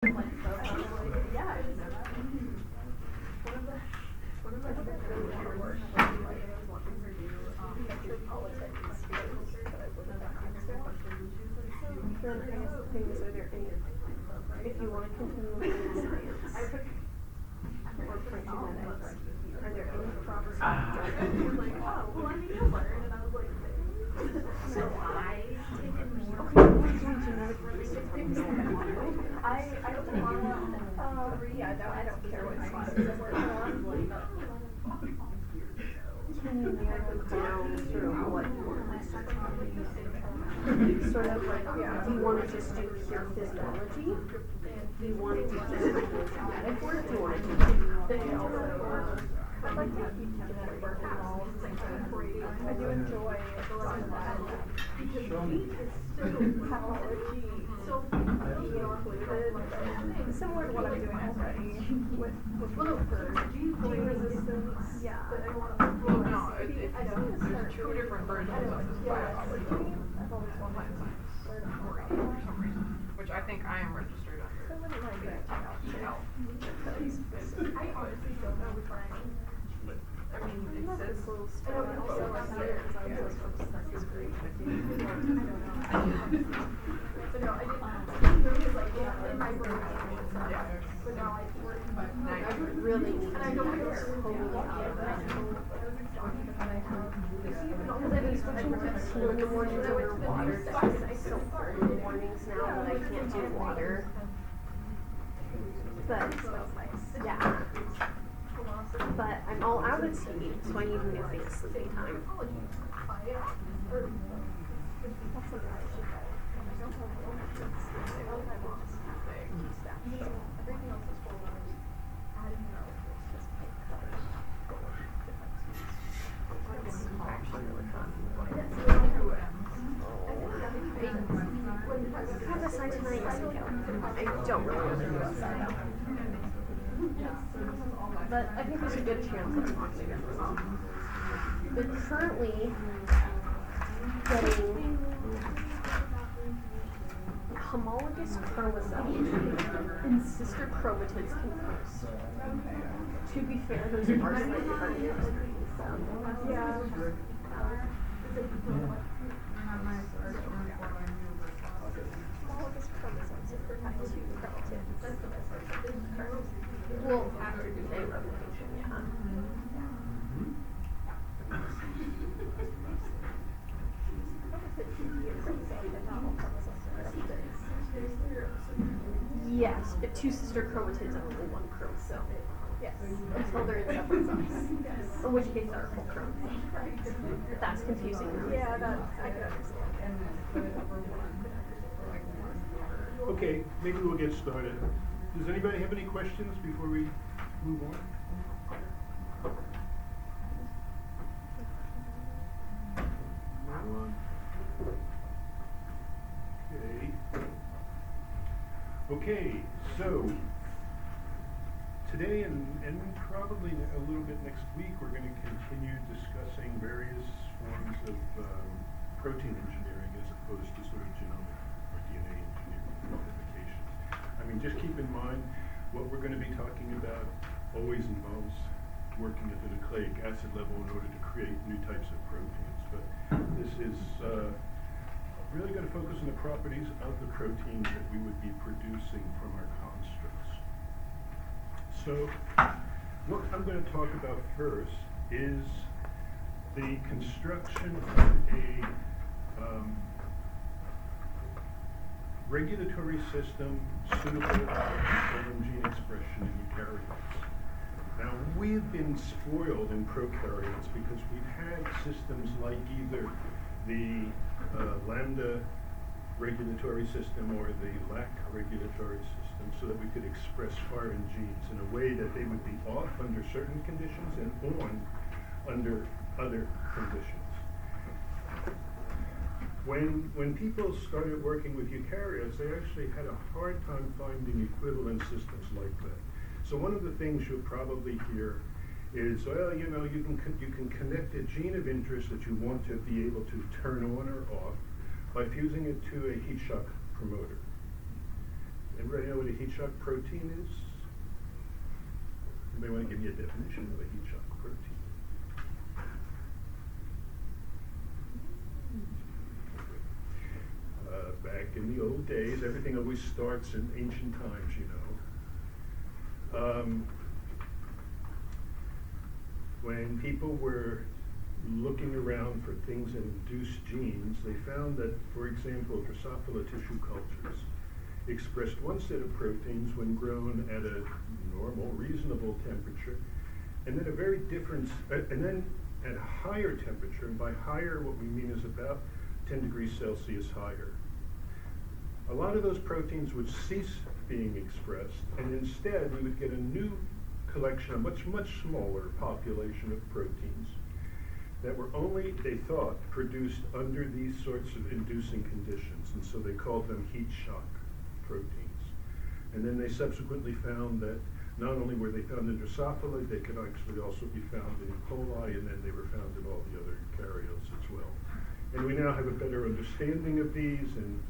Then I guess the thing is, are there any, if you want to continue with science or print genetics, are there any crops you don't like? So I doing genetic research. I don't want to, yeah, no, I don't care what classes I'm working on. Can you narrow down sort of what you want to sort of like, do you want to just do pure physiology? Do you want to just do genetic work? Do you want to do video work? I'd like to keep genetic work involved. I do enjoy pathology, similar to what I'm doing already with gene resistance. Yeah. There's two different versions of biology. I've always wanted to learn more For some reason, which I think I am registered under. So I wouldn't mind branching out to E-Health. I honestly don't know which one. I mean, it says. I don't know, so I'm here because I was obsessed with great. I don't know. But no, I didn't. There was like, in my brain, Yeah. but now I work. Now I you- really need to get totally out of that. Because I've been switching to tea in the mornings over water. I'm so hard in the mornings now that I can't do water. But, yeah. But I'm all out of tea, so I need a new thing sleeping time. I have a sign tonight, I don't really know who else I know. But I think there's a good chance that I'm not going to get wrong. They're currently getting homologous chromosomes and sister chromatids confused. To be fair, those are slightly hard to explain, so. Yeah. Homologous chromosomes is for type 2 chromatids. Well, after DNA replication, yeah. Yes, but two sister chromatids and only one chromosome. Yes, until they're in separate cells. In which case they're a full chromosome. That's confusing. Yeah, that I can understand. Okay, maybe we'll get started. Does anybody have any questions before we move on? No one? Okay, so today and probably a little bit next week, we're going to continue discussing various forms of protein engineering as opposed to sort of genomic or DNA engineering modifications. I mean, just keep in mind, what we're going to be talking about always involves working at the nucleic acid level in order to create new types of proteins. But this is really going to focus on the properties of the proteins that we would be producing from our constructs. So what I'm going to talk about first is the construction of a regulatory system suitable for gene expression in eukaryotes. Now, we've been spoiled in prokaryotes because we've had systems like either the lambda regulatory system or the lac regulatory system so that we could express foreign genes in a way that they would be off under certain conditions and on under other conditions. When people started working with eukaryotes, they actually had a hard time finding equivalent systems like that. So one of the things you'll probably hear is, well, you know, you can connect a gene of interest that you want to be able to turn on or off by fusing it to a heat shock promoter. Everybody know what a heat shock protein is? Anybody want to give me a definition of a heat shock protein? Back in the old days, everything always starts in ancient times, you know. When people were looking around for things that induced genes, they found that, for example, Drosophila tissue cultures expressed one set of proteins when grown at a normal, reasonable temperature, and then a very different, and then at a higher temperature, and by higher what we mean is about 10 degrees Celsius higher. A lot of those proteins would cease being expressed, and instead we would get a new collection, a much, much smaller population of proteins that were only, they thought, produced under these sorts of inducing conditions, and so they called them heat shock proteins. And then they subsequently found that not only were they found in Drosophila, they could actually also be found in E. coli, and then they were found in all the other eukaryotes as well. And we now have a better understanding of these and,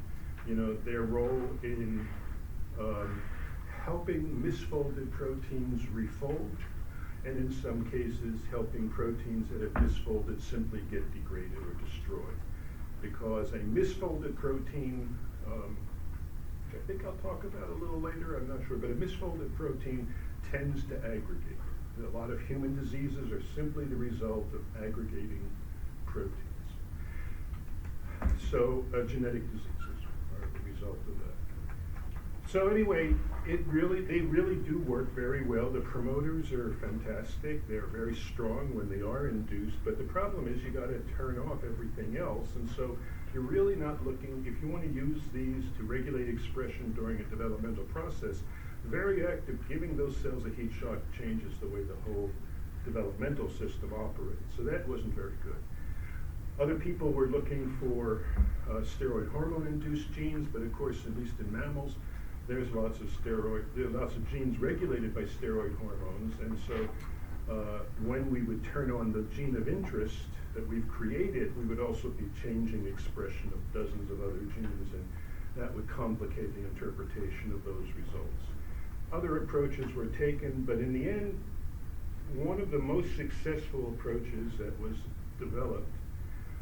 you know, their role in helping misfolded proteins refold, and in some cases helping proteins that have misfolded simply get degraded or destroyed. Because a misfolded protein, which I think I'll talk about a little later, I'm not sure, but a misfolded protein tends to aggregate. A lot of human diseases are simply the result of aggregating proteins. So genetic diseases are the result of that. So anyway, they really do work very well. The promoters are fantastic. They're very strong when they are induced, but the problem is you got to turn off everything else, and so you're really not looking, if you want to use these to regulate expression during a developmental process, the very act of giving those cells a heat shock changes the way the whole developmental system operates. So that wasn't very good. Other people were looking for steroid hormone-induced genes, but of course, at least in mammals, there's lots of genes regulated by steroid hormones, and so when we would turn on the gene of interest that we've created, we would also be changing expression of dozens of other genes, and that would complicate the interpretation of those results. Other approaches were taken, but in the end, one of the most successful approaches that was developed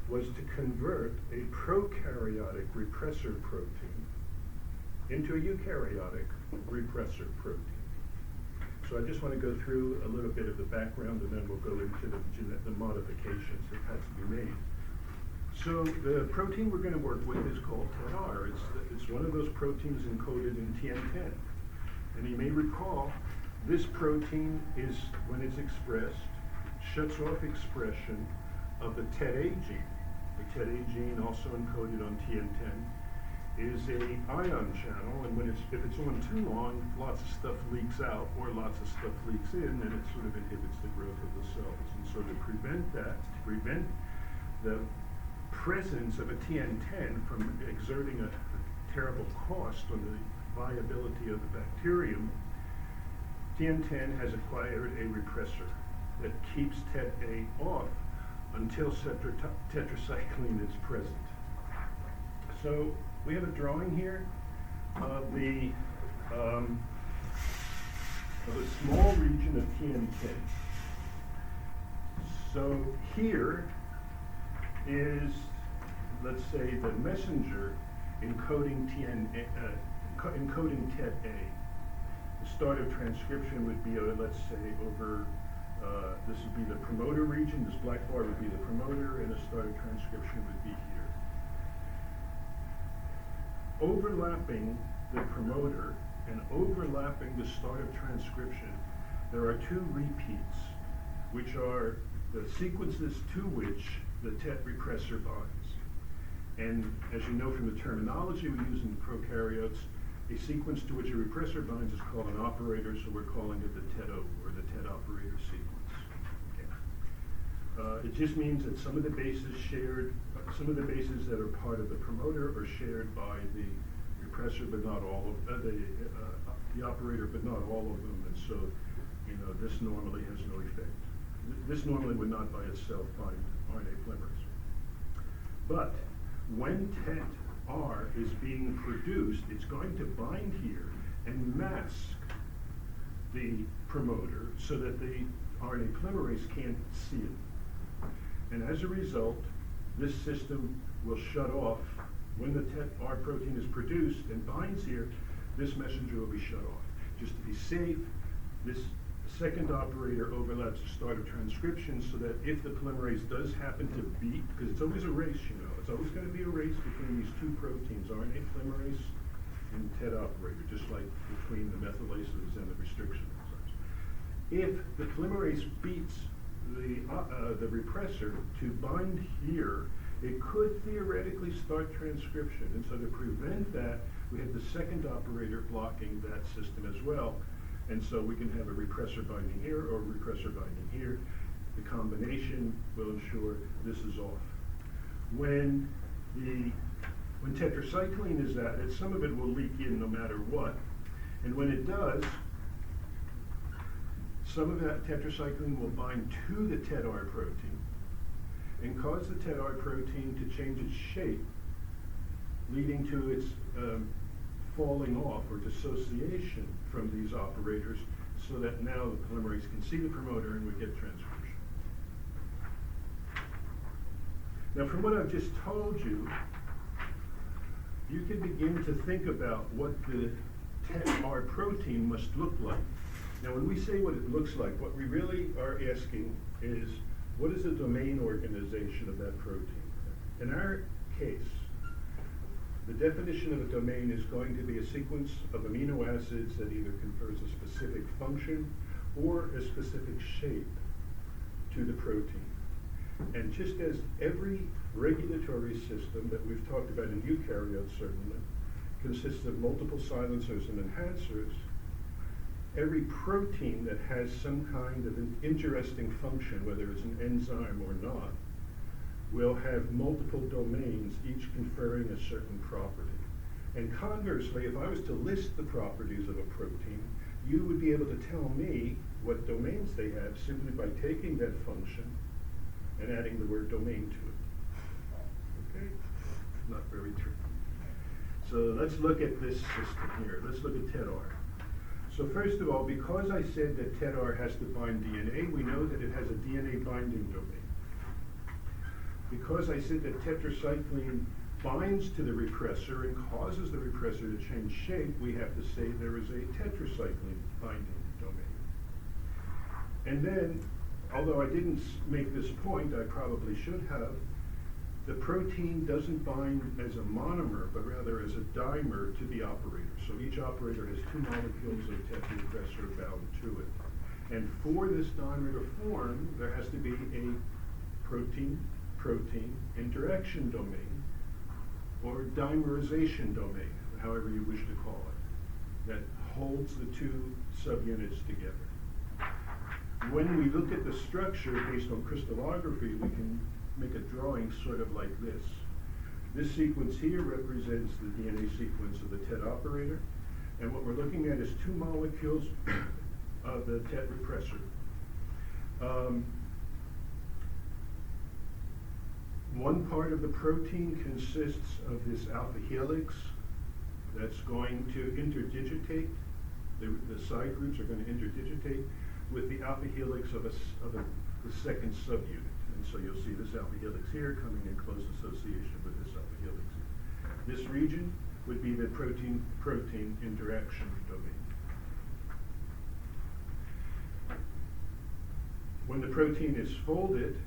was to convert a prokaryotic repressor protein into a eukaryotic repressor protein. So I just want to go through a little bit of the background, and then we'll go into the modifications that had to be made. So the protein we're going to work with is called TEDR. It's one of those proteins encoded in TN10. And you may recall, this protein is, when it's expressed, shuts off expression of the TEDA gene. The TEDA gene, also encoded on TN10, is a ion channel, and if it's on too long, lots of stuff leaks out, or lots of stuff leaks in, and it sort of inhibits the growth of the cells. And so to prevent the presence of a TN10 from exerting a terrible cost on the viability of the bacterium, TN10 has acquired a repressor that keeps TEDA off until tetracycline is present. So we have a drawing here of a small region of TN10. So here is, let's say, the messenger encoding encoding TEDA. The start of transcription would be, let's say, over, this would be the promoter region, this black bar would be the promoter, and the start of transcription would be here. Overlapping the promoter and overlapping the start of transcription, there are two repeats, which are the sequences to which the TET repressor binds. And as you know from the terminology we use in prokaryotes, a sequence to which a repressor binds is called an operator, so we're calling it the TETO, or the TET operator sequence. Okay. It just means that some of the bases that are part of the promoter are shared by the repressor, but not all of the operator, but not all of them. And so, you know, this normally has no effect. This normally would not by itself bind RNA polymerase. But when TET R is being produced, it's going to bind here and mask the promoter so that the RNA polymerase can't see it. And as a result, this system will shut off. When the TET-R protein is produced and binds here, this messenger will be shut off. Just to be safe, this second operator overlaps the start of transcription so that if the polymerase does happen to beat, because it's always a race, you know, it's always going to be a race between these two proteins, RNA polymerase and TET operator, just like between the methylases and the restriction enzymes. If the polymerase beats the repressor to bind here, it could theoretically start transcription. And so to prevent that, we have the second operator blocking that system as well. And so we can have a repressor binding here or a repressor binding here. The combination will ensure this is off. When tetracycline is added, some of it will leak in no matter what. And when it does, some of that tetracycline will bind to the TET-R protein and cause the TET-R protein to change its shape, leading to its falling off or dissociation from these operators so that now the polymerase can see the promoter and we get transcription. Now from what I've just told you, you can begin to think about what the TET-R protein must look like. Now when we say what it looks like, what we really are asking is, what is the domain organization of that protein? In our case, the definition of a domain is going to be a sequence of amino acids that either confers a specific function or a specific shape to the protein. And just as every regulatory system that we've talked about in eukaryotes certainly consists of multiple silencers and enhancers, every protein that has some kind of an interesting function, whether it's an enzyme or not, will have multiple domains, each conferring a certain property. And conversely, if I was to list the properties of a protein, you would be able to tell me what domains they have simply by taking that function and adding the word domain to it. Okay? Not very tricky. So let's look at this system here. Let's look at TET-R. So first of all, because I said that TET-R has to bind DNA, we know that it has a DNA binding domain. Because I said that tetracycline binds to the repressor and causes the repressor to change shape, we have to say there is a tetracycline binding domain. And then, although I didn't make this point, I probably should have, the protein doesn't bind as a monomer, but rather as a dimer to the operator. So each operator has two molecules of tetrarepressor bound to it. And for this dimer to form, there has to be a protein-protein interaction domain, or dimerization domain, however you wish to call it, that holds the two subunits together. When we look at the structure based on crystallography, we can make a drawing sort of like this. This sequence here represents the DNA sequence of the TET operator, and what we're looking at is two molecules of the TET repressor. One part of the protein consists of this alpha helix that's going to interdigitate. The side groups are going to interdigitate with the alpha helix of the second subunit. And so you'll see this alpha helix here coming in close association with this alpha helix here. This region would be the protein-protein interaction domain. When the protein is folded,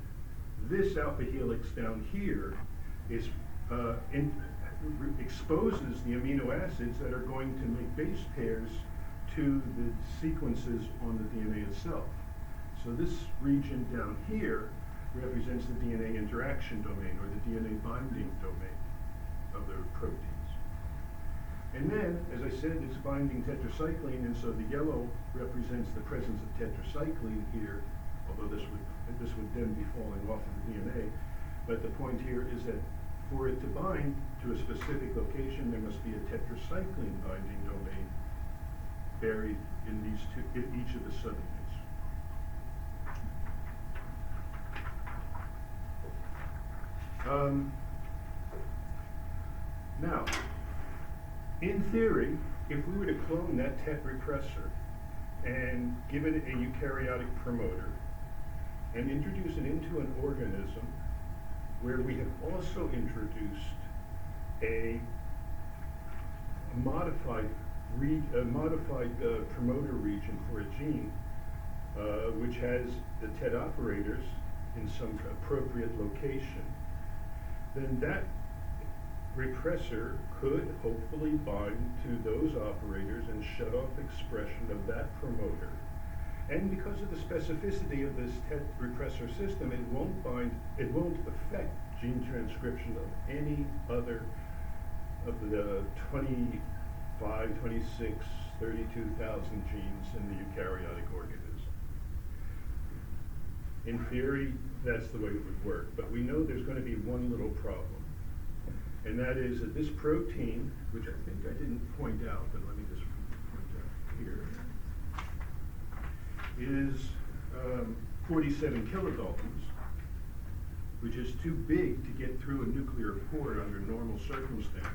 this alpha helix down here is exposes the amino acids that are going to make base pairs to the sequences on the DNA itself. So this region down here represents the DNA interaction domain, or the DNA binding domain of the proteins. And then, as I said, it's binding tetracycline, and so the yellow represents the presence of tetracycline here, although this would then be falling off of the DNA. But the point here is that for it to bind to a specific location, there must be a tetracycline binding domain buried in each of the subunits. Now, in theory, if we were to clone that TET repressor and give it a eukaryotic promoter and introduce it into an organism where we have also introduced a modified promoter region for a gene, which has the TET operators in some appropriate location, then that repressor could hopefully bind to those operators and shut off expression of that promoter. And because of the specificity of this TET repressor system, it won't affect gene transcription of any other of the 25, 26, 32,000 genes in the eukaryotic organism. In theory, that's the way it would work, but we know there's going to be one little problem, and that is that this protein, which I think I didn't point out, but let me just point out here, is 47 kilodaltons, which is too big to get through a nuclear pore under normal circumstances.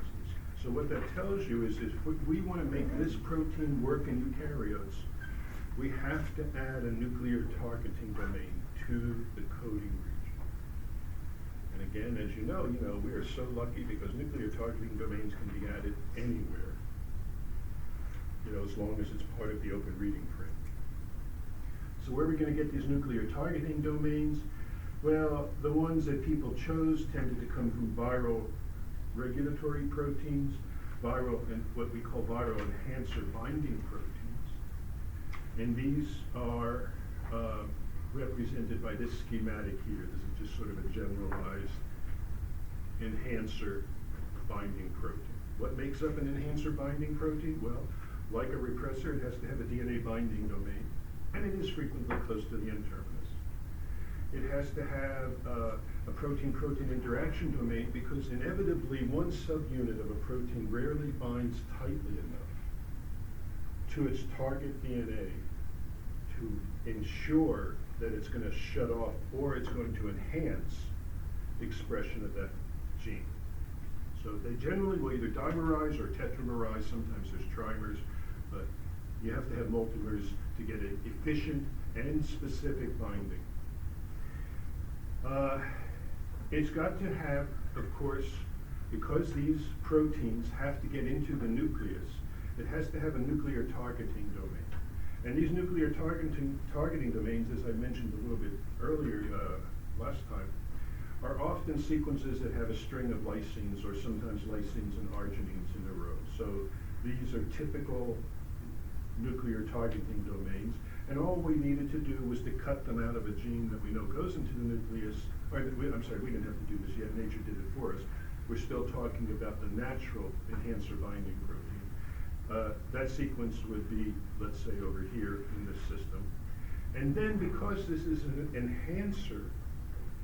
So what that tells you is if we want to make this protein work in eukaryotes, we have to add a nuclear targeting domain to the coding region. And again, as you know, we are so lucky because nuclear targeting domains can be added anywhere, as long as it's part of the open reading frame. So where are we going to get these nuclear targeting domains? Well, the ones that people chose tended to come from viral regulatory proteins, viral and what we call viral enhancer binding proteins. And these are represented by this schematic here. This is just sort of a generalized enhancer binding protein. What makes up an enhancer binding protein? Well, like a repressor, it has to have a DNA binding domain, and it is frequently close to the N-terminus. It has to have a protein-protein interaction domain because inevitably one subunit of a protein rarely binds tightly enough to its target DNA to ensure that it's going to shut off or it's going to enhance expression of that gene. So they generally will either dimerize or tetramerize. Sometimes there's trimers, but you have to have multimers to get an efficient and specific binding. It's got to have, of course, because these proteins have to get into the nucleus, it has to have a nuclear targeting domain. And these nuclear targeting domains, as I mentioned a little bit earlier last time, are often sequences that have a string of lysines or sometimes lysines and arginines in a row. So these are typical nuclear targeting domains. And all we needed to do was to cut them out of a gene that we know goes into the nucleus. I'm sorry, we didn't have to do this yet. Nature did it for us. We're still talking about the natural enhancer binding protein. That sequence would be, let's say, over here in this system. And then because this is an enhancer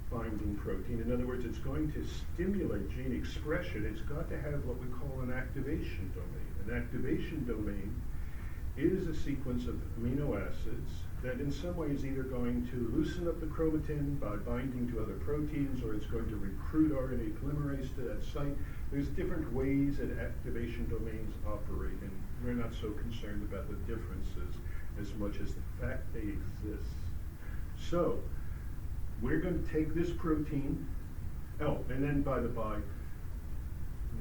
binding protein, in other words, it's going to stimulate gene expression, it's got to have what we call an activation domain. An activation domain is a sequence of amino acids that in some way is either going to loosen up the chromatin by binding to other proteins, or it's going to recruit RNA polymerase to that site. There's different ways that activation domains operate, and we're not so concerned about the differences as much as the fact they exist. So, we're going to take this protein, and then by the by,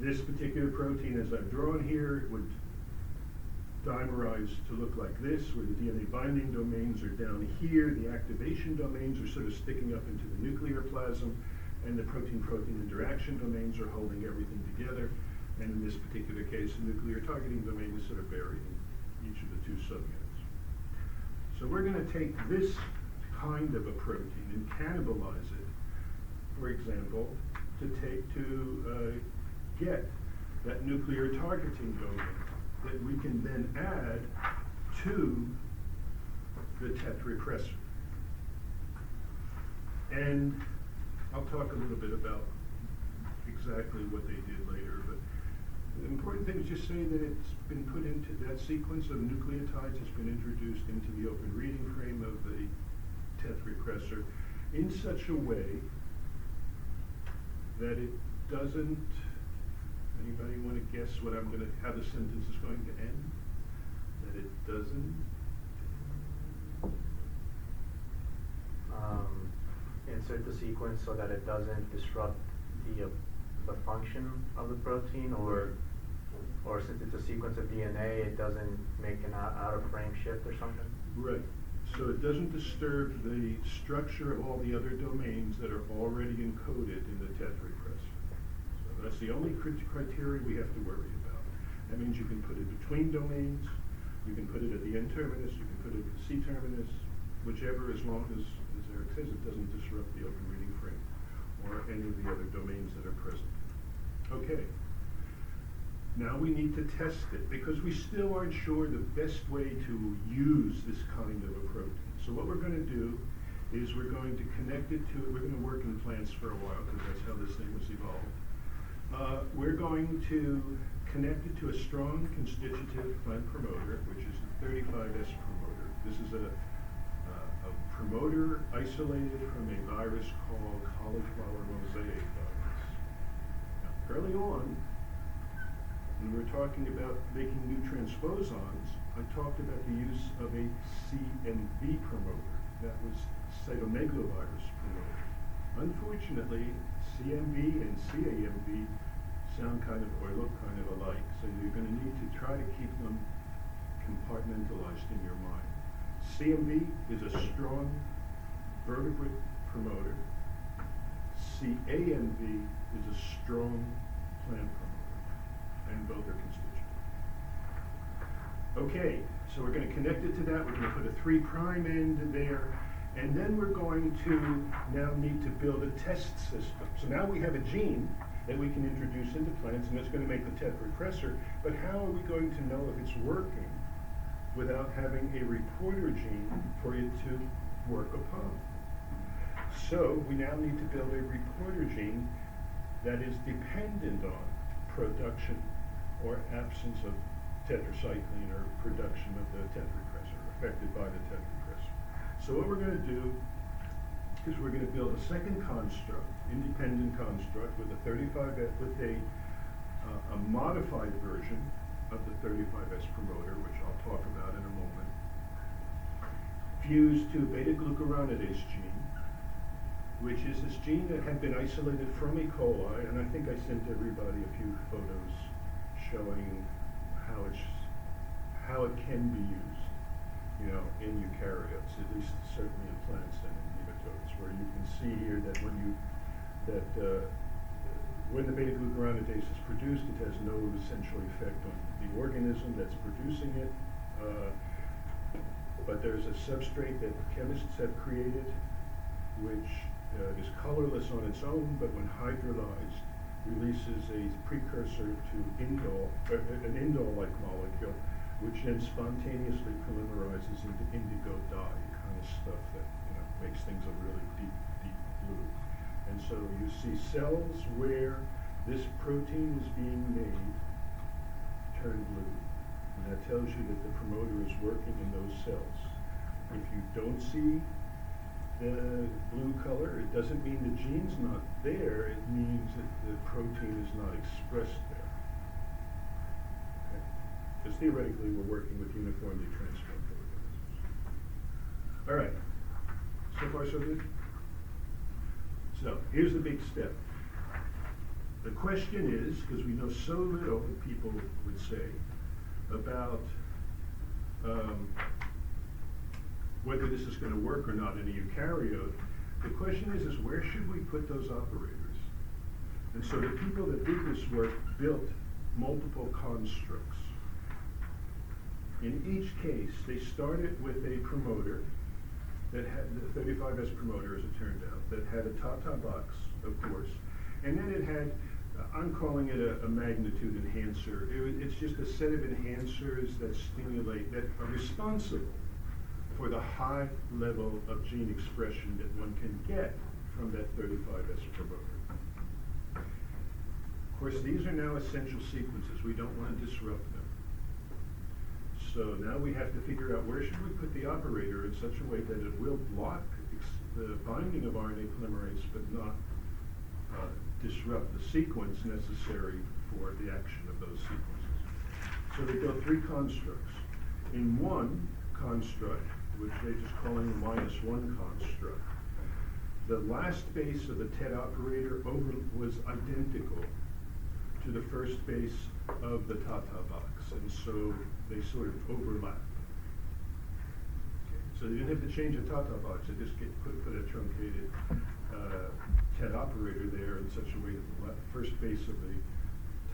this particular protein as I've drawn here would dimerize to look like this, where the DNA binding domains are down here, the activation domains are sort of sticking up into the nuclear plasm, and the protein-protein interaction domains are holding everything together. And in this particular case, the nuclear targeting domain is sort of buried in each of the two subunits. So we're going to take this kind of a protein and cannibalize it, for example, to get that nuclear targeting domain that we can then add to the TET repressor. And I'll talk a little bit about exactly what they did later, but the important thing is just say that it's been put into that sequence of nucleotides has been introduced into the open reading frame of the TET repressor in such a way that it doesn't Anybody want to guess how the sentence is going to end? That it doesn't? Insert the sequence so that it doesn't disrupt the function of the protein, or since it's a sequence of DNA, it doesn't make an out of frame shift or something? Right. So it doesn't disturb the structure of all the other domains that are already encoded in the tetrapressor. So that's the only criteria we have to worry about. That means you can put it between domains, you can put it at the N terminus, you can put it at the C terminus, whichever, as long as Eric says, it doesn't disrupt the open reading frame or any of the other domains that are present. Okay. Now we need to test it, because we still aren't sure the best way to use this kind of a protein. So what we're going to do is we're going to connect it to, we're going to work in plants for a while, because that's how this thing was evolved. We're going to connect it to a strong constitutive plant promoter, which is the 35S promoter. This is a promoter isolated from a virus called cauliflower mosaic virus. Now, early on, when we're talking about making new transposons, I talked about the use of a CMV promoter. That was cytomegalovirus promoter. Unfortunately, CMV and CAMV sound kind of, or look kind of alike, so you're going to need to try to keep them compartmentalized in your mind. CMV is a strong vertebrate promoter. CAMV is a strong plant promoter. And both are constituent. Okay, so we're going to connect it to that. We're going to put a 3' end there, and then we're going to now need to build a test system. So now we have a gene that we can introduce into plants, and it's going to make the tetrapressor. But how are we going to know if it's working without having a reporter gene for it to work upon? So we now need to build a reporter gene that is dependent on production or absence of tetracycline or production of the tetrapressor, affected by the tetrapressor. So what we're going to do is we're going to build a second construct, independent construct, with a 35, with a modified version of the 35S promoter, which I'll talk about in a moment, fused to a beta-glucuronidase gene, which is this gene that had been isolated from E. coli, and I think I sent everybody a few photos showing how it can be used, in eukaryotes, at least certainly in plants and in nematodes, where you can see here that when the beta-glucuronidase is produced, it has no essential effect on the organism that's producing it, but there's a substrate that chemists have created, which is colorless on its own, but when hydrolyzed, releases a precursor to indole, an indole-like molecule, which then spontaneously polymerizes into indigo dye, kind of stuff that makes things a really deep, deep blue. And so you see cells where this protein is being made turn blue, and that tells you that the promoter is working in those cells. If you don't see the blue color, it doesn't mean the gene's not there, it means that the protein is not expressed there. Okay? Because theoretically we're working with uniformly transformed organisms. All right, so far so good? So, here's the big step. The question is, because we know so little, people would say, about whether this is going to work or not in a eukaryote, the question is where should we put those operators? And so the people that did this work built multiple constructs. In each case, they started with a promoter that had the 35S promoter, as it turned out, that had a Tata box, of course, and then it had, I'm calling it a magnitude enhancer. It's just a set of enhancers that stimulate, that are responsible for the high level of gene expression that one can get from that 35S promoter. Of course, these are now essential sequences. We don't want to disrupt them. So now we have to figure out where should we put the operator in such a way that it will block the binding of RNA polymerase, but not disrupt the sequence necessary for the action of those sequences. So they built three constructs. In one construct, which they're just calling the -1 construct, the last base of the TET operator was identical to the first base of the Tata box, and so they sort of overlap. Okay, so they didn't have to change the Tata box, they just put a truncated TET operator there in such a way that the first base of the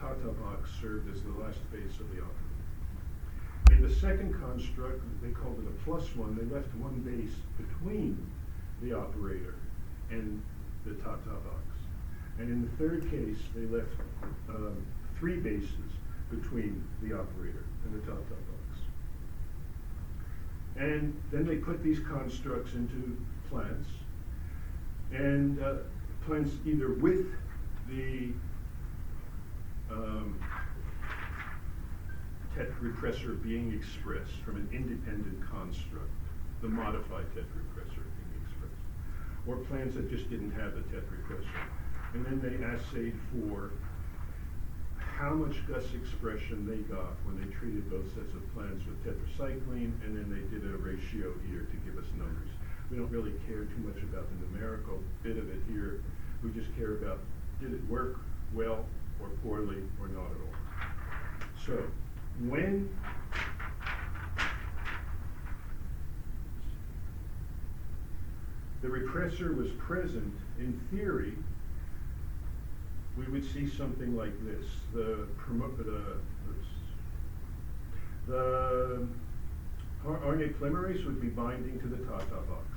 Tata box served as the last base of the operator. In the second construct, they called it a +1, they left one base between the operator and the Tata box. And in the third case, they left 3 bases between the operator and the Tata box. And then they put these constructs into plants, and plants either with the TET repressor being expressed from an independent construct, the modified TET repressor being expressed, or plants that just didn't have the TET repressor. And then they assayed for how much GUS expression they got when they treated both sets of plants with tetracycline, and then they did a ratio here to give us numbers. We don't really care too much about the numerical bit of it here. We just care about, did it work well or poorly or not at all. So when the repressor was present, in theory, we would see something like this. The RNA polymerase would be binding to the Tata box.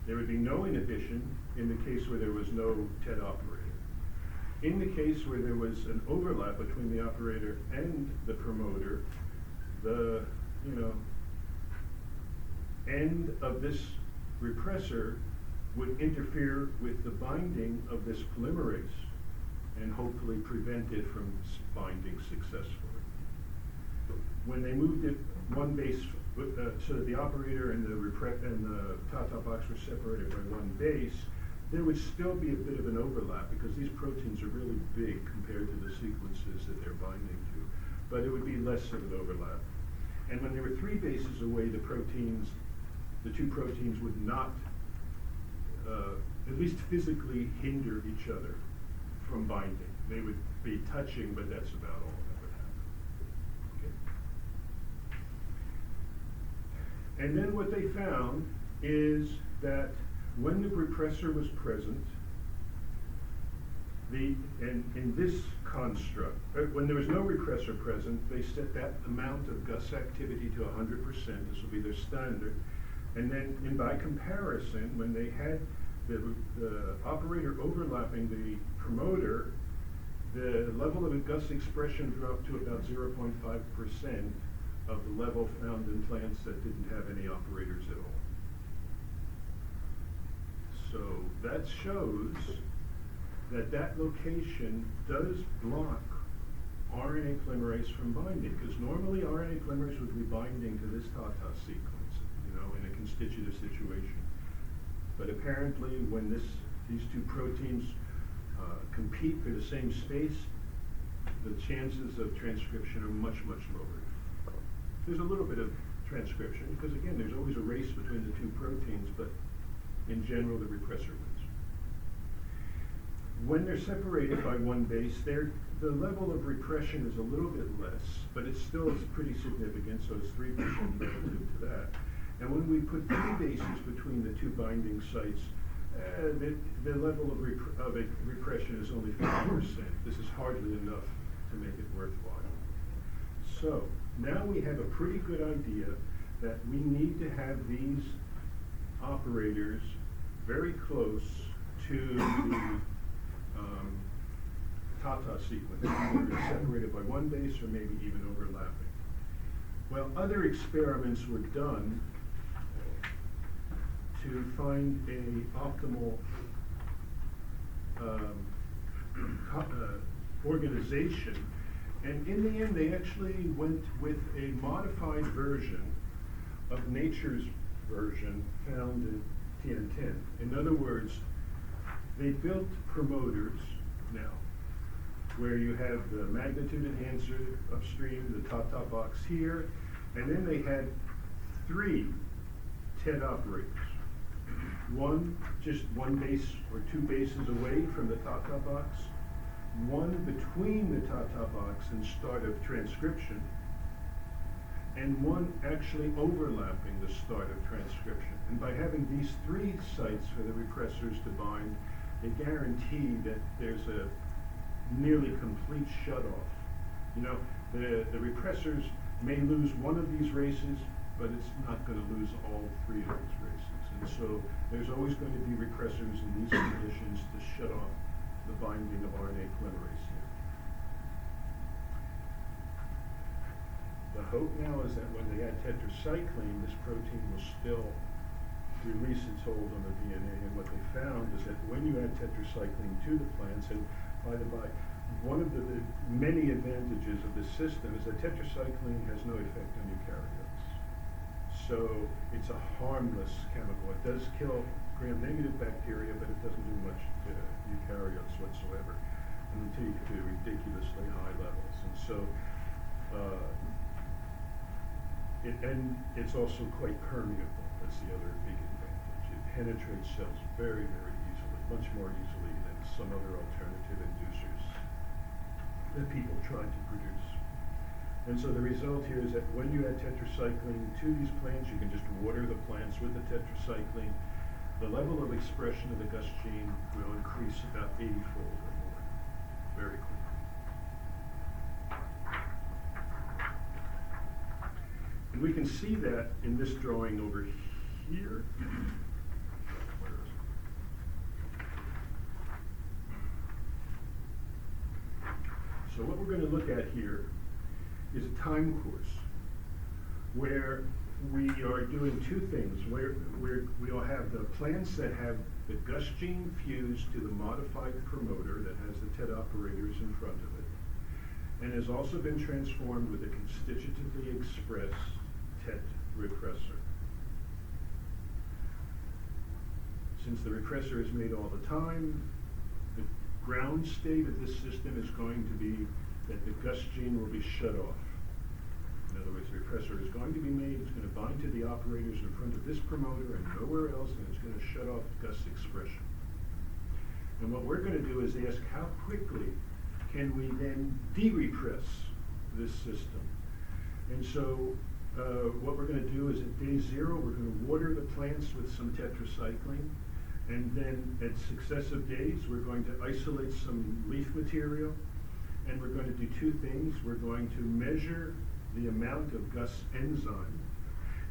There would be no inhibition in the case where there was no TET operator. In the case where there was an overlap between the operator and the promoter, the end of this repressor would interfere with the binding of this polymerase and hopefully prevent it from binding successfully. When they moved it one base, so that the operator and the Tata box were separated by one base, there would still be a bit of an overlap because these proteins are really big compared to the sequences that they're binding to, but it would be less of an overlap. And when they were 3 bases away, the two proteins would not, at least physically, hinder each other from binding. They would be touching, but that's about all that would happen. Okay. And then what they found is that when the repressor was present, in this construct, when there was no repressor present, they set that amount of GUS activity to 100%. This will be their standard. And then, by comparison, when they had the operator overlapping the promoter, the level of GUS expression dropped to about 0.5% of the level found in plants that didn't have any operators at all. So that shows that location does block RNA polymerase from binding, because normally RNA polymerase would be binding to this Tata sequence, in a constitutive situation. But apparently, when these two proteins compete for the same space, the chances of transcription are much, much lower. There's a little bit of transcription, because again, there's always a race between the two proteins, but in general, the repressor wins. When they're separated by one base, the level of repression is a little bit less, but it still is pretty significant, so it's 3% relative to that. And when we put 3 bases between the two binding sites, the level of repression is only 5%. This is hardly enough to make it worthwhile. So now we have a pretty good idea that we need to have these operators very close to the Tata sequence, either separated by one base or maybe even overlapping. Well, other experiments were done to find a optimal organization, and in the end they actually went with a modified version of nature's version found in TN10. In other words, They built promoters now, where you have the magnitude enhancer upstream, the top box here, and then they had 3 TED operators. Just one base or 2 bases away from the top box, one between the top box and start of transcription, and one actually overlapping the start of transcription. And by having these 3 sites for the repressors to bind, they guarantee that there's a nearly complete shutoff. You know, the repressors may lose one of these races, but it's not going to lose all 3 of these races. And so there's always going to be repressors in these conditions to shut off the binding of RNA polymerase here. The hope now is that when they add tetracycline, this protein will still release its hold on the DNA. And what they found is that when you add tetracycline to the plants, and by the by, one of the many advantages of this system is that tetracycline has no effect on eukaryotes. So it's a harmless chemical. It does kill gram-negative bacteria, but it doesn't do much to eukaryotes whatsoever until you get to ridiculously high levels. And so, it's also quite permeable. That's the other big advantage. It penetrates cells very, very easily, much more easily than some other alternative inducers that people try to produce. And so the result here is that when you add tetracycline to these plants, you can just water the plants with the tetracycline. The level of expression of the GUS gene will increase about 80-fold or more, very quickly. And we can see that in this drawing over here. Where is it? So what we're going to look at here is a time course where we are doing 2 things. We'll have the plants that have the GUS gene fused to the modified promoter that has the TET operators in front of it, and has also been transformed with a constitutively expressed TET repressor. Since the repressor is made all the time, the ground state of this system is going to be that the GUS gene will be shut off. In other words, the repressor is going to be made, it's going to bind to the operators in front of this promoter and nowhere else, and it's going to shut off GUS expression. And what we're going to do is ask how quickly can we then de-repress this system. And so what we're going to do is at day 0, we're going to water the plants with some tetracycline, and then at successive days, we're going to isolate some leaf material, and we're going to do 2 things. We're going to measure the amount of GUS enzyme,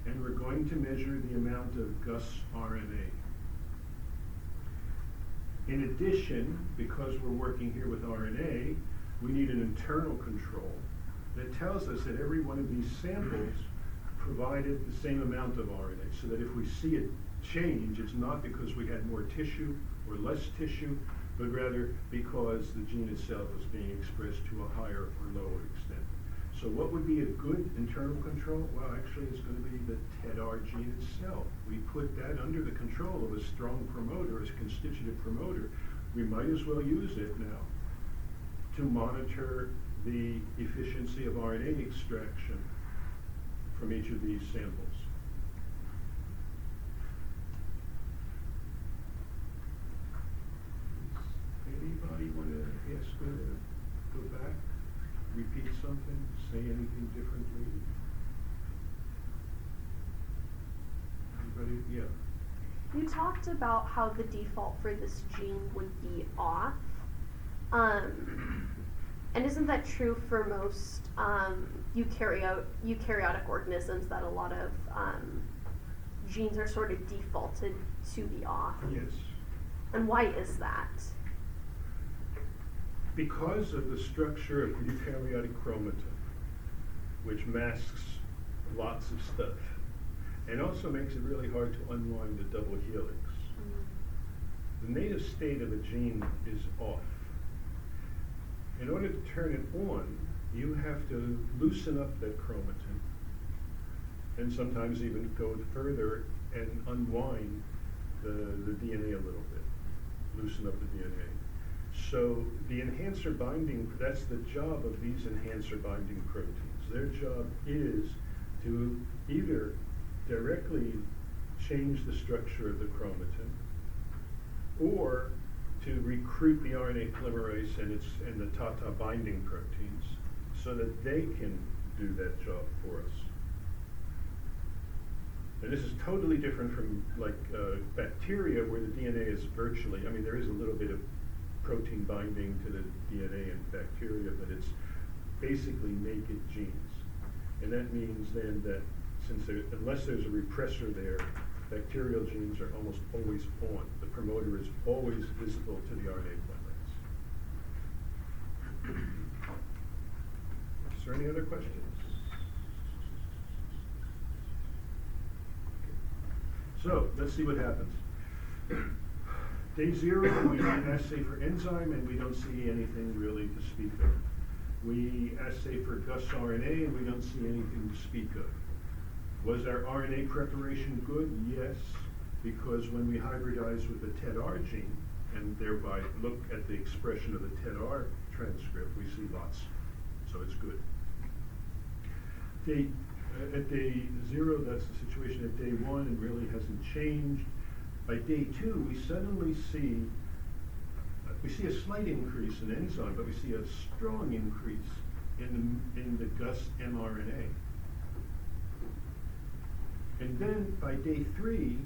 and we're going to measure the amount of GUS RNA. In addition, because we're working here with RNA, we need an internal control that tells us that every one of these samples provided the same amount of RNA, so that if we see a change, it's not because we had more tissue or less tissue, but rather because the gene itself is being expressed to a higher or lower extent. So what would be a good internal control? Well, actually it's going to be the TEDR gene itself. We put that under the control of a strong promoter, as a constitutive promoter. We might as well use it now to monitor the efficiency of RNA extraction from each of these samples. Anybody want to ask go back, repeat something, say anything differently? Anybody? Yeah. You talked about how the default for this gene would be off. And isn't that true for most eukaryotic organisms, that a lot of genes are sort of defaulted to be off? Yes. And why is that? Because of the structure of eukaryotic chromatin, which masks lots of stuff, and also makes it really hard to unwind the double helix. The native state of a gene is off. In order to turn it on, you have to loosen up that chromatin, and sometimes even go further and unwind the DNA a little bit. loosen up the DNA. So the enhancer binding, that's the job of these enhancer binding proteins. Their job is to either directly change the structure of the chromatin or to recruit the RNA polymerase and the TATA binding proteins so that they can do that job for us. And this is totally different from like bacteria, where the DNA is virtually, I mean, there is a little bit of protein binding to the DNA in bacteria, but it's basically naked genes. And that means then that unless there's a repressor there, bacterial genes are almost always on. The promoter is always visible to the RNA polymerase. Is there any other questions? So, let's see what happens. Day 0, we assay for enzyme, and we don't see anything really to speak of. We assay for Gus RNA, and we don't see anything to speak of. Was our RNA preparation good? Yes, because when we hybridize with the TED-R gene, and thereby look at the expression of the TED-R transcript, we see lots. So it's good. At day 0, that's the situation. At day 1, it really hasn't changed. By day 2, we suddenly see a slight increase in enzyme, but we see a strong increase in the Gus mRNA. And then by day 3,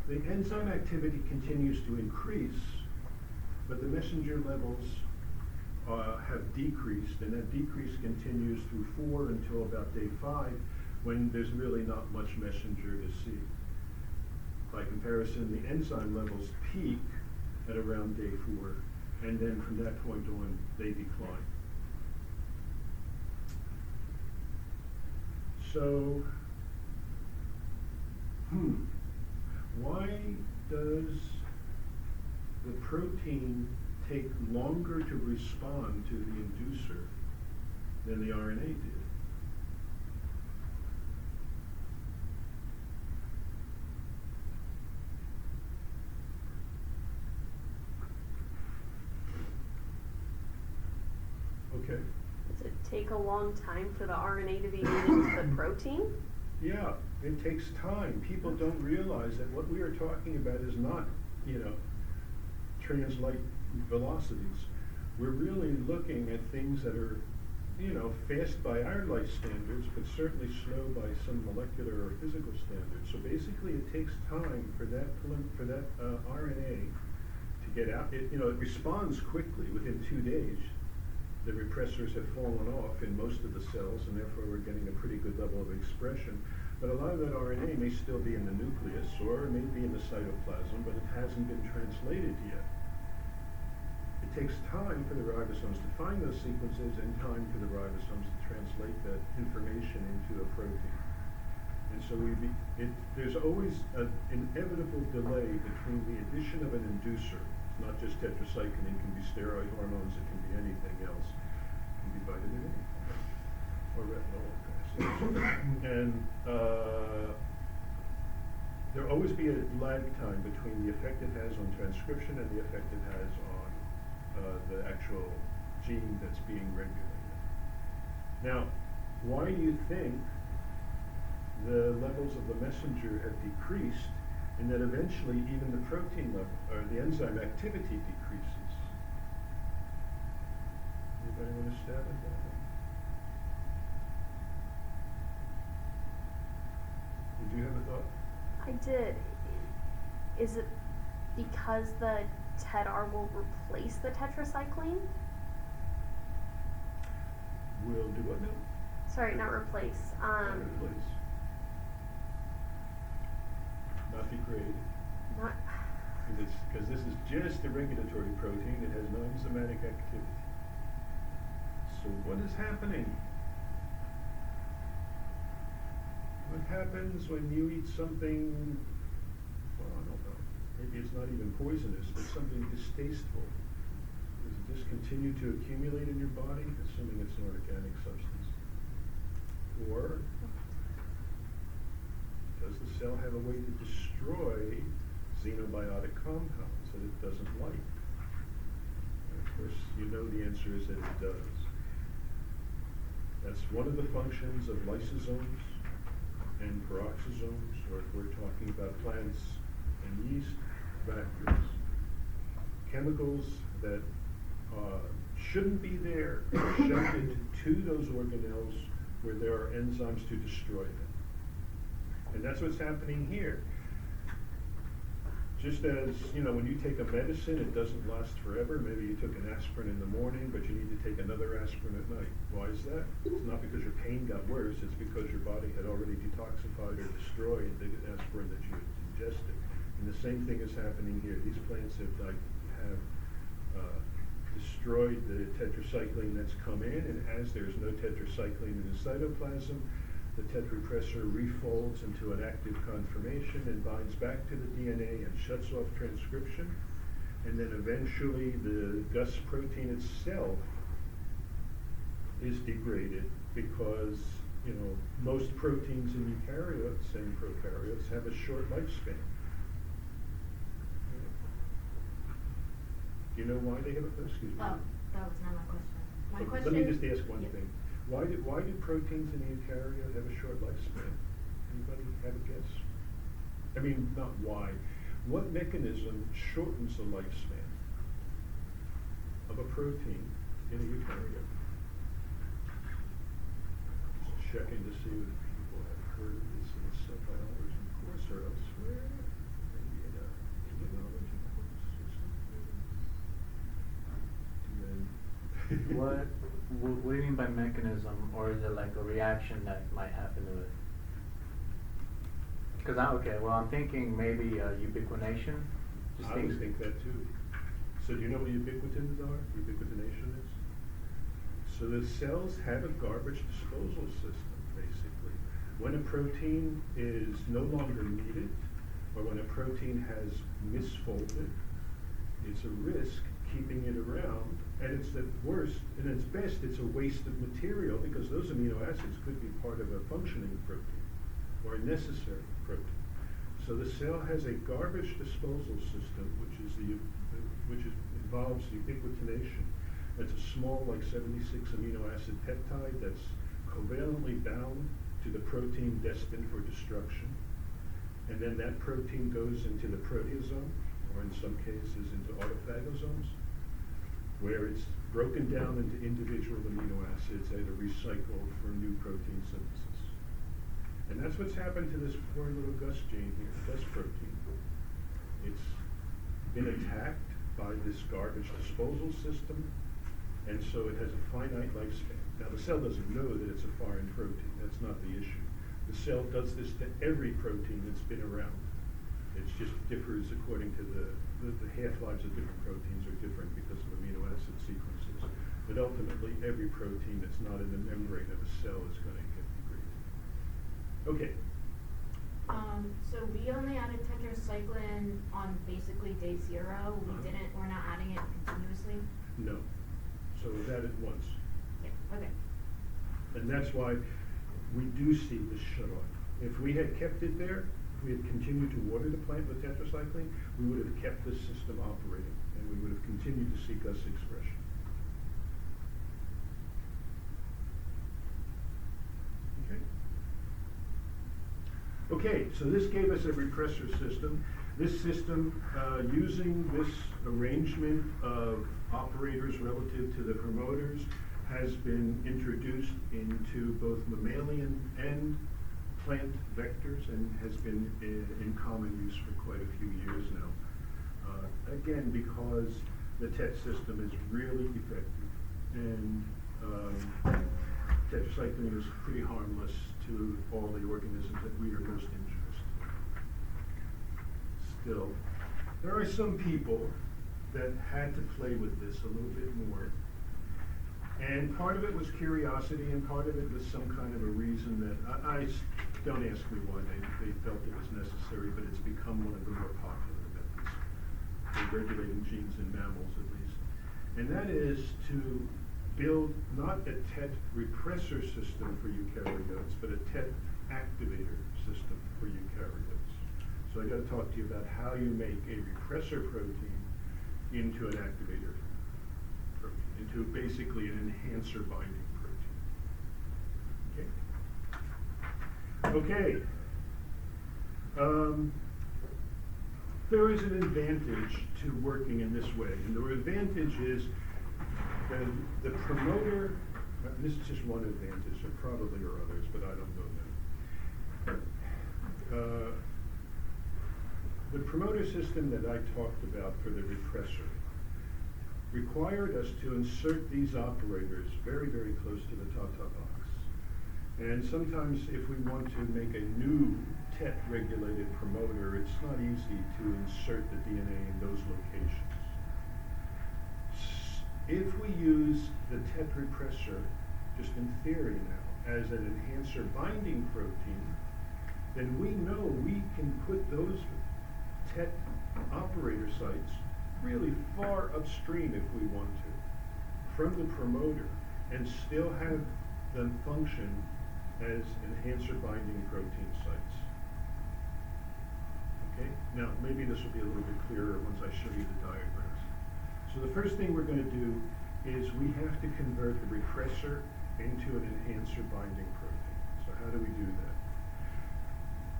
the enzyme activity continues to increase, but the messenger levels have decreased, and that decrease continues through 4 until about day 5, when there's really not much messenger to see. By comparison, the enzyme levels peak at around day 4, and then from that point on, they decline. So, why does the protein take longer to respond to the inducer than the RNA did? Okay. Does it take a long time for the RNA to be made into the protein? Yeah, it takes time. People don't realize that what we are talking about is not, translight velocities. We're really looking at things that are, fast by our light standards, but certainly slow by some molecular or physical standards. So basically, it takes time for that RNA to get out. It responds quickly within 2 days. The repressors have fallen off in most of the cells, and therefore we're getting a pretty good level of expression. But a lot of that RNA may still be in the nucleus, or it may be in the cytoplasm, but it hasn't been translated yet. It takes time for the ribosomes to find those sequences and time for the ribosomes to translate that information into a protein. And so there's always an inevitable delay between the addition of an inducer. It's not just tetracycline, it can be steroid hormones, it can be anything else. It can be vitamin A or retinol. And there'll always be a lag time between the effect it has on transcription and the effect it has on the actual gene that's being regulated. Now, why do you think the levels of the messenger have decreased, and that eventually even the protein level, or the enzyme activity decreases? Anybody want to stab at that one? Did you have a thought? I did. Is it because the TED-R will replace the tetracycline? Will do what now? Sorry, not replace. Replace. Not degrade. Not. Because this is just a regulatory protein. It has no enzymatic activity. So what is happening? What happens when you eat something, well, I don't know, maybe it's not even poisonous, but something distasteful? Does it just continue to accumulate in your body, assuming it's an organic substance? Or does the cell have a way to destroy xenobiotic compounds that it doesn't like. And of course, you know the answer is that it does. That's one of the functions of lysosomes and peroxisomes, or if we're talking about plants and yeast, vectors. Chemicals that shouldn't be there are shoved into those organelles where there are enzymes to destroy them. And that's what's happening here. Just as, when you take a medicine, it doesn't last forever. Maybe you took an aspirin in the morning, but you need to take another aspirin at night. Why is that? It's not because your pain got worse, it's because your body had already detoxified or destroyed the aspirin that you had ingested. And the same thing is happening here. These plants have destroyed the tetracycline that's come in, and as there's no tetracycline in the cytoplasm, the tetrapressor refolds into an active conformation and binds back to the DNA and shuts off transcription. And then eventually the Gus protein itself is degraded because, most proteins in eukaryotes and prokaryotes have a short lifespan. Do you know why they have excuse me? Oh, that was not my question. My So question. let me just ask one Yeah. thing. Why do proteins in the eukaryote have a short lifespan? Anybody have a guess? I mean, not why. What mechanism shortens the lifespan of a protein in a eukaryote? Just checking to see if people have heard this in a cell biology course or elsewhere. Maybe in a immunology course or something. What do you mean by mechanism, or is it like a reaction that might happen to it? Because I'm thinking maybe ubiquination. Just I would think that too. So do you know what ubiquitins are? Ubiquitination is? So the cells have a garbage disposal system, basically. When a protein is no longer needed, or when a protein has misfolded, it's a risk keeping it around, and it's the worst, and its best, it's a waste of material because those amino acids could be part of a functioning protein or a necessary protein. So the cell has a garbage disposal system, which involves ubiquitination. It's a small, like 76 amino acid peptide that's covalently bound to the protein destined for destruction, and then that protein goes into the proteasome, or in some cases into autophagosomes, where it's broken down into individual amino acids that are recycled for new protein synthesis. And that's what's happened to this poor little Gus gene here, Gus protein. It's been attacked by this garbage disposal system, and so it has a finite lifespan. Now the cell doesn't know that it's a foreign protein, that's not the issue. The cell does this to every protein that's been around. It just differs according to the half-lives of different proteins are different because of amino acid sequences. But ultimately, every protein that's not in the membrane of a cell is going to get degraded. Okay. So we only added tetracycline on basically day 0. We're not adding it continuously? No. So it was added once. Yeah, okay. And that's why we do see this shut off. If we had kept it there, if we had continued to water the plant with tetracycline, we would have kept this system operating, and we would have continued to see Gus expression. Okay, so this gave us a repressor system. This system, using this arrangement of operators relative to the promoters, has been introduced into both mammalian and plant vectors and has been in common use for quite a few years now. Again, because the TET system is really effective, and tetracycline is pretty harmless to all the organisms that we are most interested in. Still, there are some people that had to play with this a little bit more. And part of it was curiosity, and part of it was some kind of a reason that, don't ask me why they felt it was necessary, but it's become one of the more popular methods for regulating genes in mammals at least. And that is to build not a TET repressor system for eukaryotes, but a TET activator system for eukaryotes. So I gotta talk to you about how you make a repressor protein into an activator protein, into basically an enhancer binding protein. Okay? There is an advantage to working in this way, and the advantage is that the promoter, this is just one advantage, there probably are others, but I don't know them. The promoter system that I talked about for the repressor required us to insert these operators very, very close to the Tata box. And sometimes if we want to make a new TET-regulated promoter, it's not easy to insert the DNA in those locations. If we use the TET repressor, just in theory now, as an enhancer binding protein, then we know we can put those TET operator sites really far upstream if we want to, from the promoter, and still have them function as enhancer binding protein sites. Okay? Now, maybe this will be a little bit clearer once I show you the diagrams. So the first thing we're going to do is we have to convert the repressor into an enhancer binding protein. So how do we do that?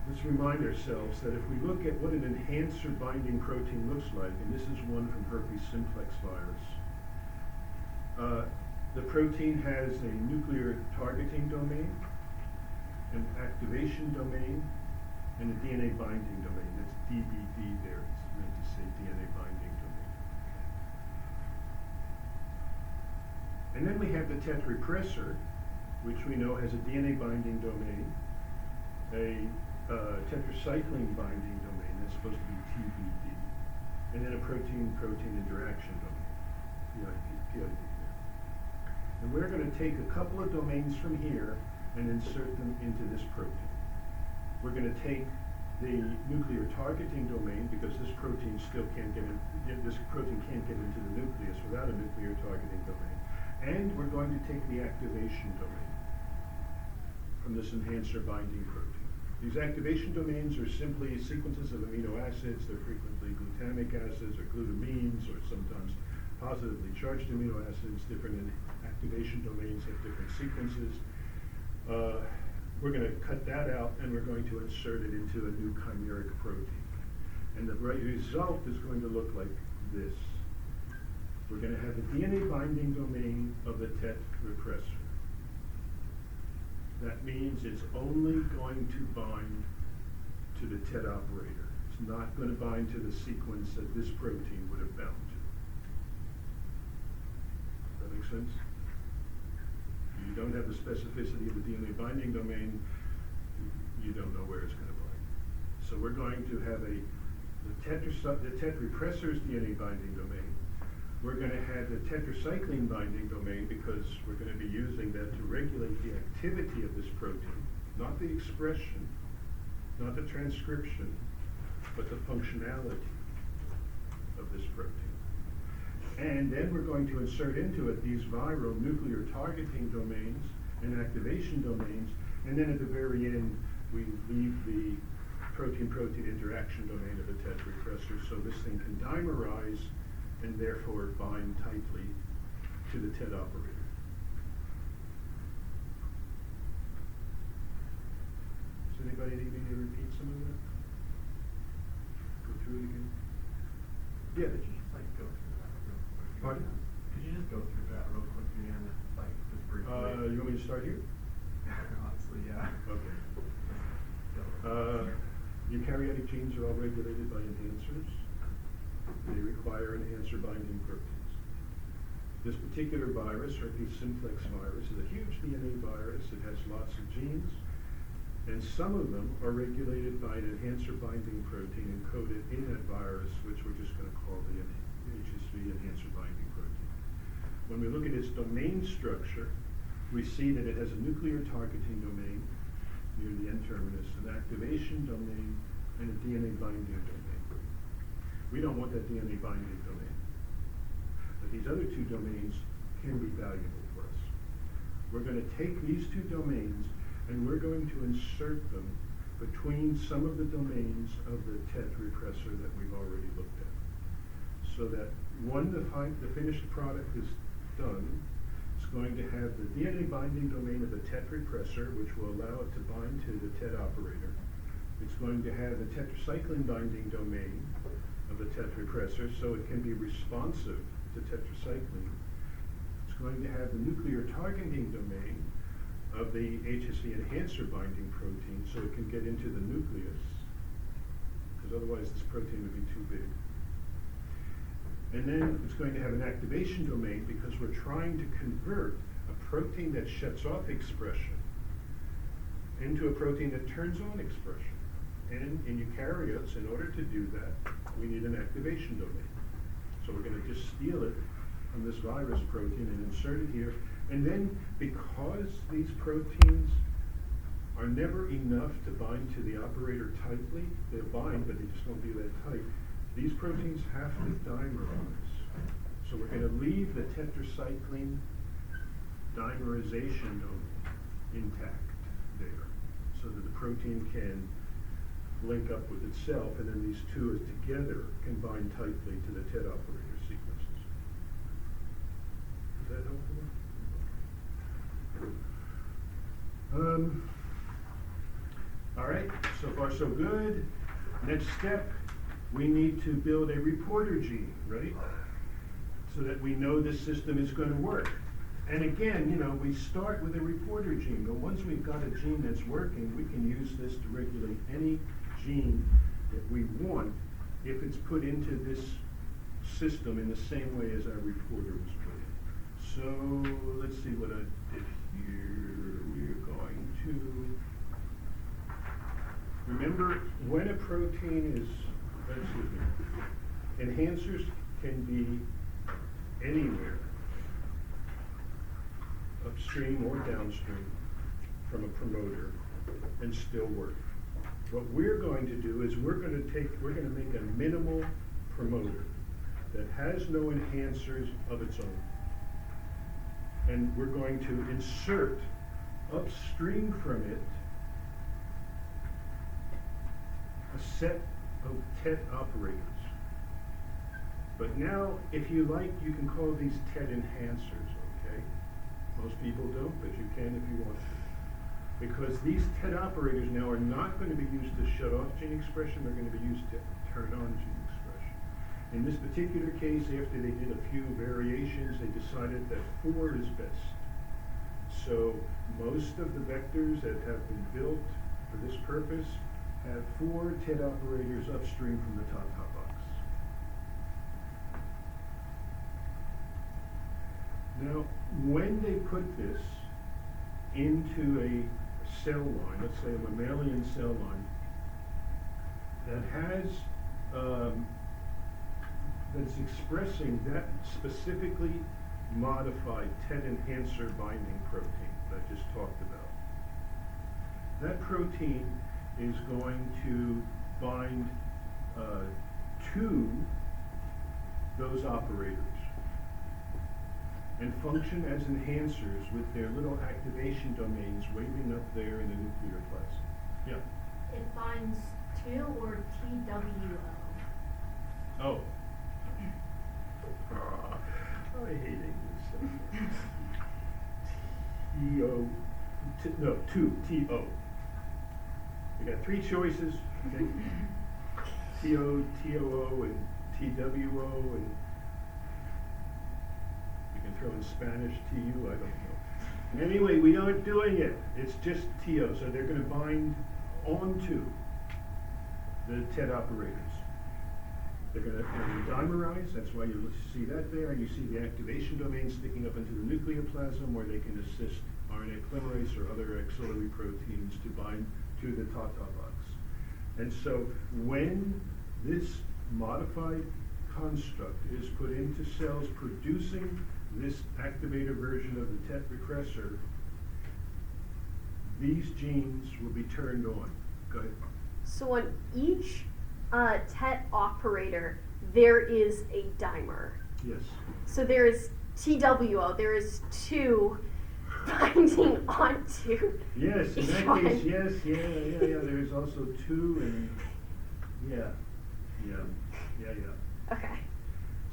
Let's remind ourselves that if we look at what an enhancer binding protein looks like, and this is one from herpes simplex virus, the protein has a nuclear targeting domain, an activation domain, and a DNA binding domain. That's DBD there. It's meant to say DNA binding domain. And then we have the TET repressor, which we know has a DNA binding domain, a tetracycline binding domain, that's supposed to be TBD, and then a protein-protein interaction domain, PID there. And we're going to take a couple of domains from here and insert them into this protein. We're going to take the nuclear targeting domain, because this protein still can't get in, this protein can't get into the nucleus without a nuclear targeting domain. And we're going to take the activation domain from this enhancer binding protein. These activation domains are simply sequences of amino acids. They're frequently glutamic acids or glutamines, or sometimes positively charged amino acids. Different activation domains have different sequences. We're going to cut that out, and we're going to insert it into a new chimeric protein. And the result is going to look like this. We're going to have the DNA binding domain of the TET repressor. That means it's only going to bind to the TET operator. It's not going to bind to the sequence that this protein would have bound to. Does that make sense? You don't have the specificity of the DNA binding domain, you don't know where it's going to bind. So we're going to have the TET repressor's DNA binding domain. We're going to have the tetracycline binding domain, because we're going to be using that to regulate the activity of this protein, not the expression, not the transcription, but the functionality of this protein. And then we're going to insert into it these viral nuclear targeting domains and activation domains, and then at the very end we leave the protein-protein interaction domain of the TET repressor, so this thing can dimerize and therefore bind tightly to the TET operator. Does anybody need me to repeat some of that? Go through it again? Yeah. Could you just go through that real quick? Pardon? Could you just go through that real quick again, just briefly? You want me to start here? Honestly, yeah. Okay. Eukaryotic genes are all regulated by enhancers. They require enhancer binding proteins. This particular virus, herpes simplex virus, is a huge DNA virus. It has lots of genes, and some of them are regulated by an enhancer binding protein encoded in that virus, which we're just going to call the HSV enhancer binding protein. When we look at its domain structure, we see that it has a nuclear targeting domain near the N-terminus, an activation domain, and a DNA binding domain. We don't want that DNA binding domain. But these other two domains can be valuable for us. We're going to take these two domains and we're going to insert them between some of the domains of the TET repressor that we've already looked at. So that when the finished product is done, it's going to have the DNA binding domain of the TET repressor, which will allow it to bind to the TET operator. It's going to have the tetracycline binding domain of the TET repressor, so it can be responsive to tetracycline. It's going to have the nuclear targeting domain of the HSV enhancer binding protein, so it can get into the nucleus, because otherwise this protein would be too big. And then it's going to have an activation domain, because we're trying to convert a protein that shuts off expression into a protein that turns on expression. And in eukaryotes, in order to do that, we need an activation domain. So we're going to just steal it from this virus protein and insert it here. And then, because these proteins are never enough to bind to the operator tightly, they'll bind, but they just won't be that tight. These proteins have to dimerize. So we're going to leave the tetracycline dimerization domain intact there, so that the protein can link up with itself, and then these two together can bind tightly to the TET operator sequences. Is that helpful? All right, so far so good. Next step, we need to build a reporter gene, right? So that we know this system is going to work. And again, you know, we start with a reporter gene, but once we've got a gene that's working, we can use this to regulate any gene that we want if it's put into this system in the same way as our reporter was put in. So let's see what I did here. We're going to remember when a protein is, enhancers can be anywhere, upstream or downstream from a promoter, and still work. What we're going to do is we're going to make a minimal promoter that has no enhancers of its own. And we're going to insert upstream from it a set of TET operators. But now, if you like, you can call these TET enhancers, okay? Most people don't, but you can if you want to. Because these TET operators now are not going to be used to shut off gene expression, they're going to be used to turn on gene expression. In this particular case, after they did a few variations, they decided that 4 is best. So most of the vectors that have been built for this purpose have 4 TET operators upstream from the top box. Now, when they put this into a cell line, let's say a mammalian cell line, that has, that's expressing that specifically modified TET enhancer binding protein that I just talked about. That protein is going to bind to those operators and function as enhancers with their little activation domains waving up there in the nuclear plasm. Yeah. It binds to or TWO. Oh. I hate English. T-O. We got 3 choices. Okay? T-O, T-O-O, and T-W-O, and you can throw in Spanish T-U, I don't know. Anyway, we aren't doing it. It's just T-O, so they're going to bind onto the TET operators. They're going to dimerize, that's why you see that there, and you see the activation domain sticking up into the nucleoplasm where they can assist RNA polymerase or other auxiliary proteins to bind to the TATA box. And so when this modified construct is put into cells producing this activator version of the TET repressor, these genes will be turned on. Go ahead. So on each TET operator, there is a dimer. Yes. So there is TWO, there is 2 binding onto Yes, in each that one. case, yes, yeah, there's also two and, yeah. Okay.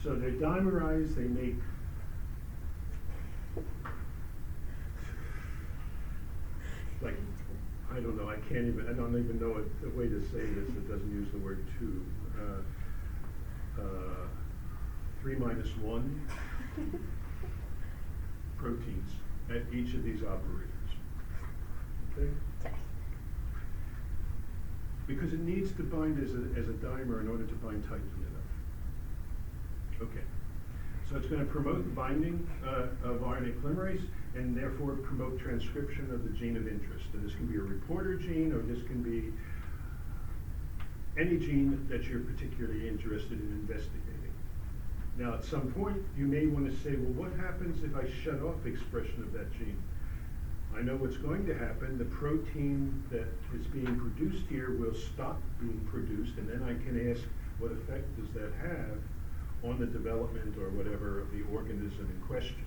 So they're dimerized, they make, like, I don't know, I don't even know a way to say this that doesn't use the word two. 3 minus 1 proteins at each of these operators. Okay? Okay. Because it needs to bind as a dimer in order to bind tightly enough. Okay. So it's going to promote the binding of RNA polymerase and therefore promote transcription of the gene of interest. And this can be a reporter gene, or this can be any gene that you're particularly interested in investigating. Now, at some point, you may want to say, well, what happens if I shut off expression of that gene? I know what's going to happen. The protein that is being produced here will stop being produced, and then I can ask, what effect does that have on the development or whatever of the organism in question?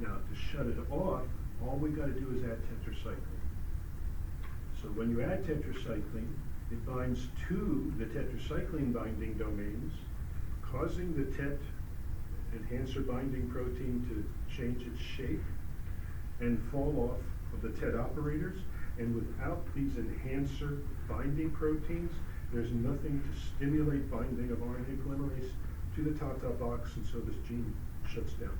Now, to shut it off, all we got to do is add tetracycline. So when you add tetracycline, it binds to the tetracycline binding domains, causing the TET enhancer binding protein to change its shape and fall off of the TET operators. And without these enhancer binding proteins, there's nothing to stimulate binding of RNA polymerase to the TATA box, and so this gene shuts down.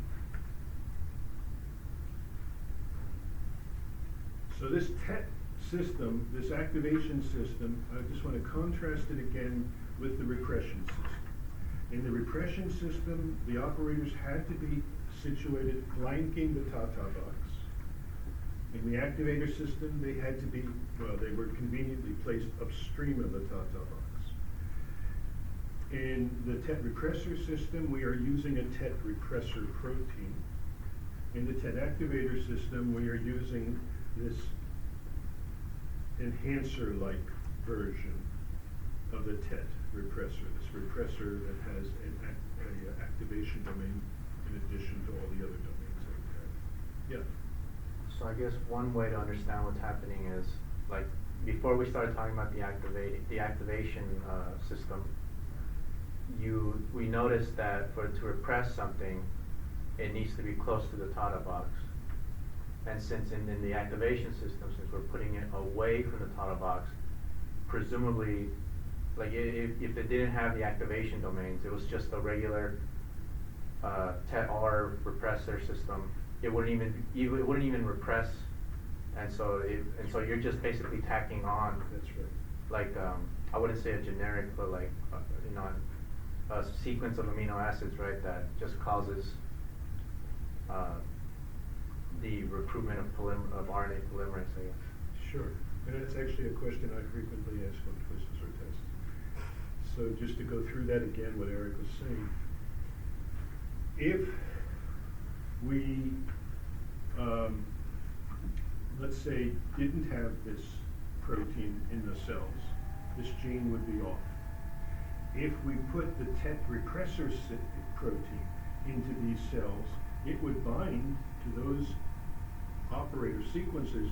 So this TET system, this activation system, I just want to contrast it again with the repression system. In the repression system, the operators had to be situated flanking the TATA box. In the activator system, they had to be, well, they were conveniently placed upstream of the TATA box. In the TET repressor system, we are using a TET repressor protein. In the TET activator system, we are using this enhancer-like version of the TET repressor, this repressor that has an activation domain in addition to all the other domains that we have. Yeah. So I guess one way to understand what's happening is, like, before we started talking about the activation system, we noticed that for it to repress something, it needs to be close to the TATA box. And since in the activation system, since we're putting it away from the TATA box, presumably, like if it didn't have the activation domains, it was just a regular TET-R repressor system, it wouldn't even repress, and so you're just basically tacking on. That's right. Like I wouldn't say a generic, but like a sequence of amino acids, right? That just causes the recruitment of RNA polymerase, I guess. Sure. And that's actually a question I frequently ask on quizzes or tests. So just to go through that again, what Eric was saying. If we, let's say, didn't have this protein in the cells, this gene would be off. If we put the TET repressor protein into these cells, it would bind to those operator sequences,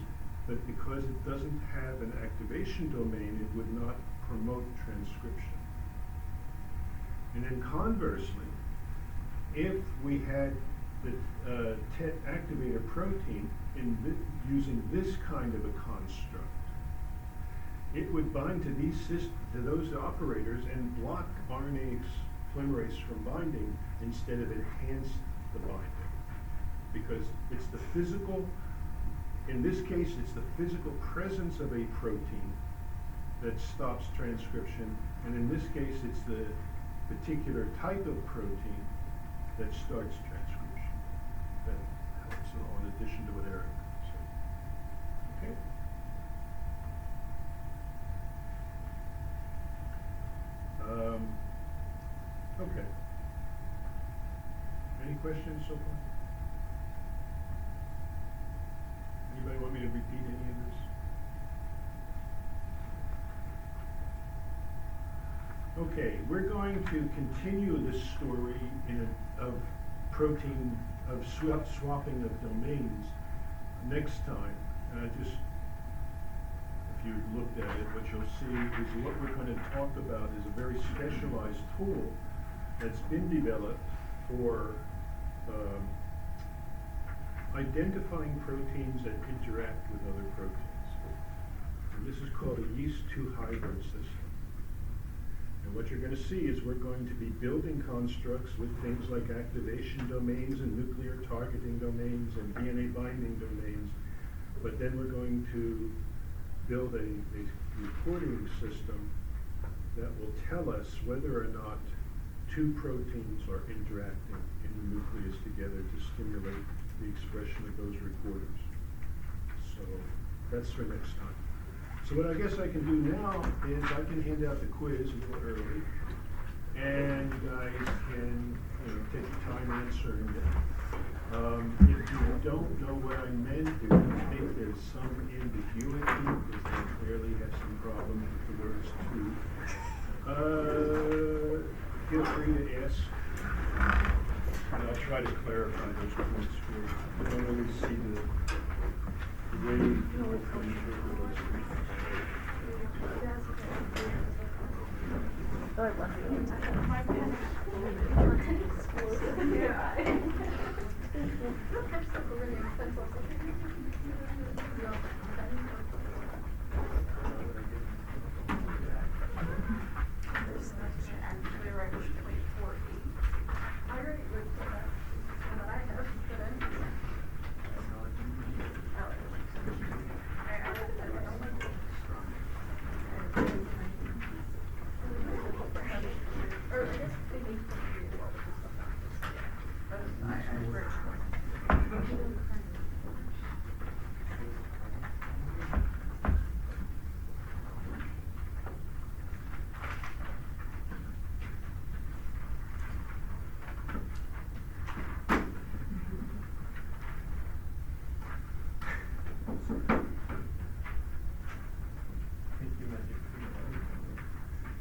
but because it doesn't have an activation domain, it would not promote transcription. And then conversely, if we had the TET activator protein using this kind of a construct, it would bind to those operators and block RNA polymerase from binding instead of enhance the binding. Because it's the physical, in this case, it's the physical presence of a protein that stops transcription, and in this case, it's the particular type of protein that starts transcription. That helps in addition to what Eric said. Okay? Okay. Any questions so far? Anybody want me to repeat any of this? Okay, we're going to continue this story of protein of swapping of domains next time. And I just, if you looked at it, what you'll see is what we're going to talk about is a very specialized tool that's been developed for identifying proteins that interact with other proteins. And this is called a yeast-2 hybrid system. And what you're going to see is we're going to be building constructs with things like activation domains and nuclear targeting domains and DNA binding domains. But then we're going to build a reporting system that will tell us whether or not two proteins are interacting in the nucleus together to stimulate the expression of those reporters. So that's for next time. So what I guess I can do now is I can hand out the quiz a little early, and you guys can take your time answering it. If you don't know what I meant, or you think there's some ambiguity, because they clearly have some problem with the words too, feel free to ask, and I'll try to clarify those points for you. I don't always see the way people can interpret those things. Lord bless you. Actually, right, we should wait for 8. I already looked at that, and I have put in. Or I guess maybe.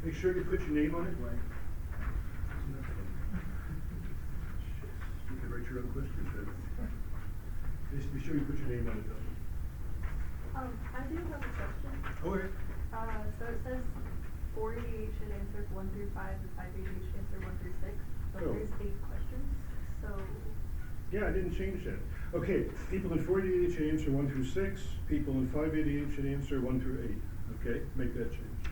Make sure you put your name on it. You can write your own questions, right? Just be sure you put your name on it, though. I do have a question. Okay. So it says 4 ADH should answer 1 through 5, and 5 ADH should answer 1 through 6. But Oh. there's 8 questions. So Yeah, I didn't change that. Okay, people in 4 ADH should answer 1 through 6. People in 5 ADH should answer 1 through 8. Okay, make that change.